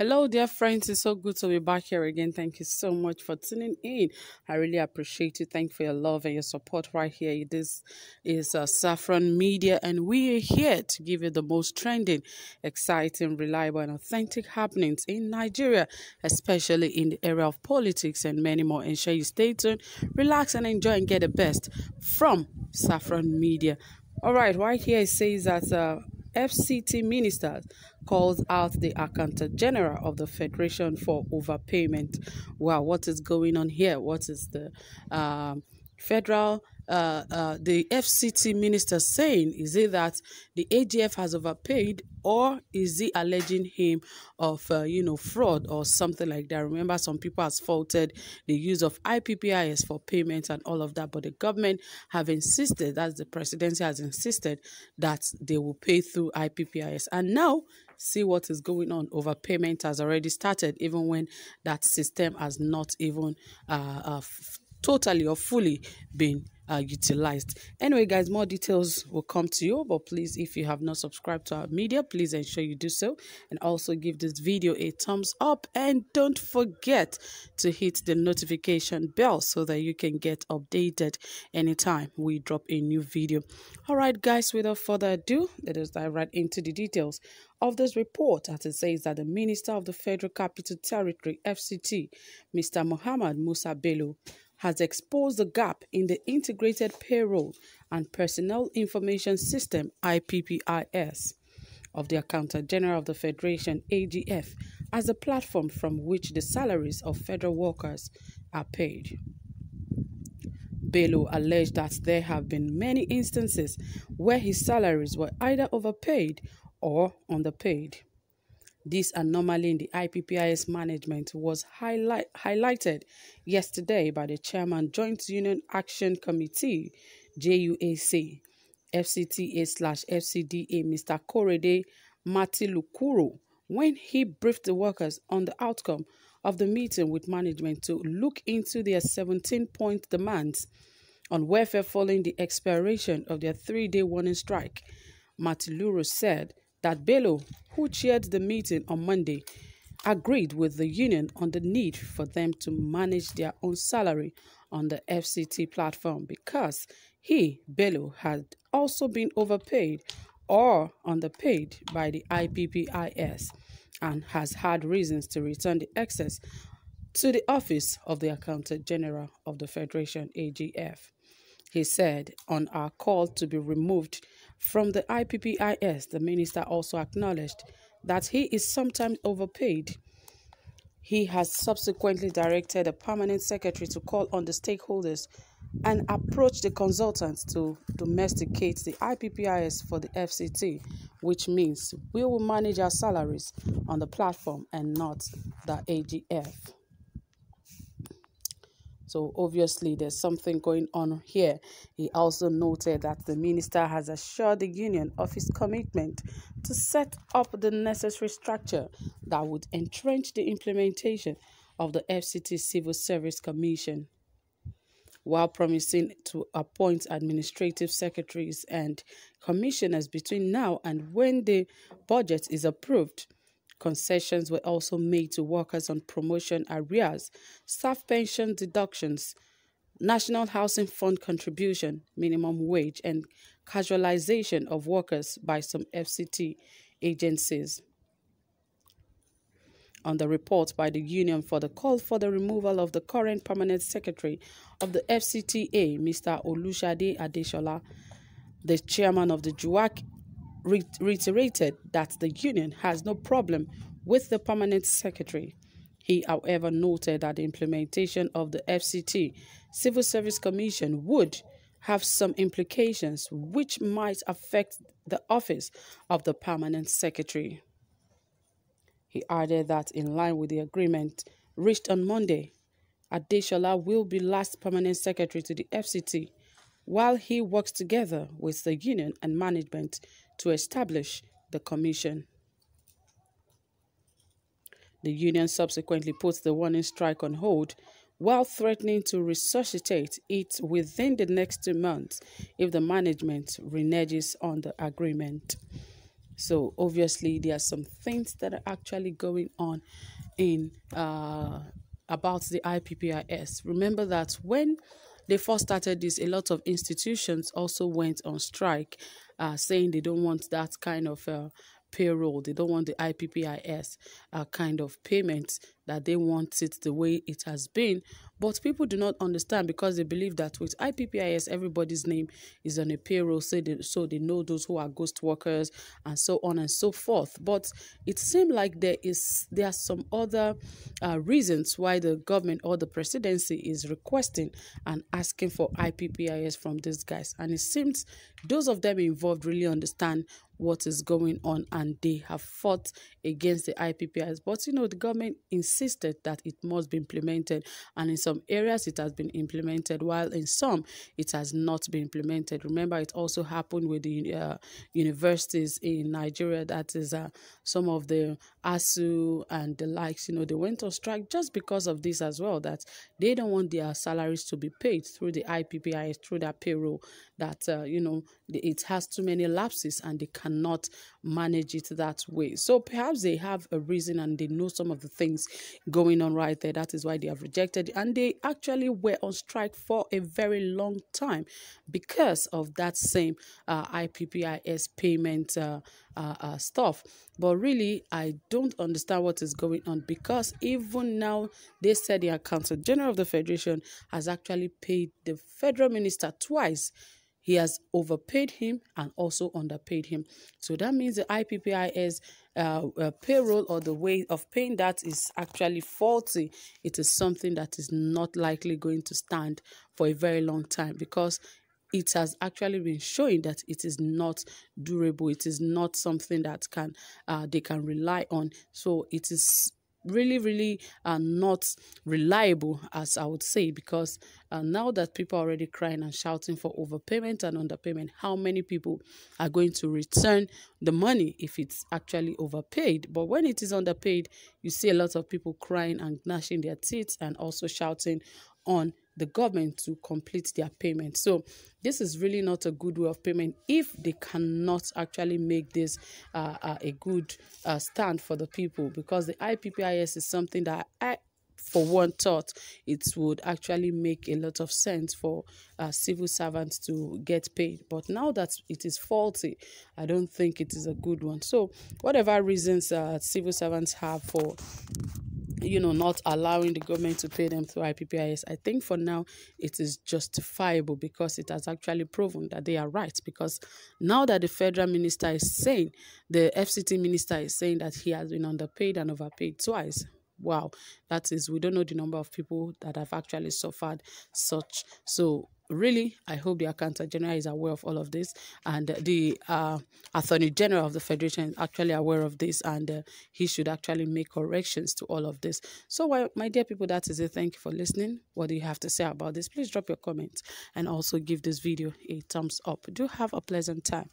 Hello, dear friends. It's so good to be back here again. Thank you so much for tuning in. I really appreciate you. Thank you for your love and your support right here. This is Saffron Media, and we are here to give you the most trending, exciting, reliable, and authentic happenings in Nigeria, especially in the area of politics and many more. Ensure you stay tuned, relax, and enjoy and get the best from Saffron Media. All right here it says that FCT minister calls out the Accountant General of the Federation for overpayment. Wow, what is going on here? What is the the FCT minister saying? Is it that the AGF has overpaid, or is he alleging him of fraud or something like that? Remember, some people has faulted the use of IPPIS for payments and all of that, but the government have insisted, that the presidency has insisted, that they will pay through IPPIS. And now, see what is going on. Overpayment has already started, even when that system has not even totally or fully been utilized. Anyway, guys, more details will come to you, but please, if you have not subscribed to our media, please ensure you do so, and also give this video a thumbs up, and don't forget to hit the notification bell so that you can get updated anytime we drop a new video. All right, guys, without further ado, let us dive right into the details of this report, as it says that the Minister of the Federal Capital Territory, FCT, Mr. Mohammed Musa Bello, has exposed the gap in the Integrated Payroll and Personnel Information System, IPPIS, of the Accountant General of the Federation, AGF, as a platform from which the salaries of federal workers are paid. Bello alleged that there have been many instances where his salaries were either overpaid or underpaid. This anomaly in the IPPIS management was highlighted yesterday by the Chairman Joint Union Action Committee, JUAC, FCTA/FCDA, Mr. Korede Matilukuru, when he briefed the workers on the outcome of the meeting with management to look into their 17-point demands on welfare following the expiration of their 3-day warning strike. Matilukuru said that Bello, who chaired the meeting on Monday, agreed with the union on the need for them to manage their own salary on the FCT platform because he, Bello, had also been overpaid or underpaid by the IPPIS and has had reasons to return the excess to the office of the Accountant General of the Federation, AGF. He said, on our call to be removed from the IPPIS, the minister also acknowledged that he is sometimes overpaid. He has subsequently directed a permanent secretary to call on the stakeholders and approach the consultants to domesticate the IPPIS for the FCT, which means we will manage our salaries on the platform and not the AGF. So obviously there's something going on here. He also noted that the minister has assured the union of his commitment to set up the necessary structure that would entrench the implementation of the FCT Civil Service Commission, while promising to appoint administrative secretaries and commissioners between now and when the budget is approved. Concessions were also made to workers on promotion arrears, staff pension deductions, National Housing Fund contribution, minimum wage, and casualization of workers by some FCT agencies. On the report by the union for the call for the removal of the current permanent secretary of the FCTA, Mr. Olushade Adeshola, the chairman of the JUAC reiterated that the union has no problem with the permanent secretary. He, however, noted that the implementation of the FCT Civil Service Commission would have some implications which might affect the office of the permanent secretary. He added that in line with the agreement reached on Monday, Adeshola will be last permanent secretary to the FCT, while he works together with the union and management to establish the commission. The union subsequently put the warning strike on hold while threatening to resuscitate it within the next 2 months if the management reneges on the agreement. So obviously there are some things that are actually going on in about the IPPIS. Remember that when they first started this, a lot of institutions also went on strike, saying they don't want that kind of payroll. They don't want the IPPIS kind of payment, that they want it the way it has been. But people do not understand, because they believe that with IPPIS, everybody's name is on a payroll, so they know those who are ghost workers and so on and so forth. But it seems like there are some other reasons why the government or the presidency is requesting and asking for IPPIS from these guys. And it seems those of them involved really understand what is going on, and they have fought against the IPPIS. But the government insisted that it must be implemented, and in some areas it has been implemented, while in some it has not been implemented. Remember, it also happened with the universities in Nigeria. That is some of the ASU and the likes. They went on strike just because of this as well, that they don't want their salaries to be paid through the IPPIS, through their payroll, that it has too many lapses and they cannot manage it that way. So perhaps they have a reason and they know some of the things going on right there. That is why they have rejected it. And they actually were on strike for a very long time because of that same IPPIS payment stuff. But really, I don't understand what is going on, because even now they said the Accountant General of the Federation has actually paid the federal minister twice. He has overpaid him and also underpaid him. So that means the IPPIS payroll, or the way of paying that, is actually faulty. It is something that is not likely going to stand for a very long time, because it has actually been showing that it is not durable. It is not something that they can rely on. So it is really not reliable, as I would say, because now that people are already crying and shouting for overpayment and underpayment, how many people are going to return the money if it's actually overpaid? But when it is underpaid, you see a lot of people crying and gnashing their teeth and also shouting on the government to complete their payment. So this is really not a good way of payment if they cannot actually make this a good stand for the people, because the IPPIS is something that I, for one, thought it would actually make a lot of sense for civil servants to get paid. But now that it is faulty, I don't think it is a good one. So whatever reasons civil servants have for not allowing the government to pay them through IPPIS, I think for now it is justifiable, because it has actually proven that they are right. Because now that the federal minister is saying, the FCT minister is saying that he has been underpaid and overpaid twice. Wow, that is, we don't know the number of people that have actually suffered such. So really, I hope the Accountant General is aware of all of this, and the Attorney General of the Federation is actually aware of this, and he should actually make corrections to all of this. So, my dear people, that is it. Thank you for listening. What do you have to say about this? Please drop your comments and also give this video a thumbs up. Do have a pleasant time.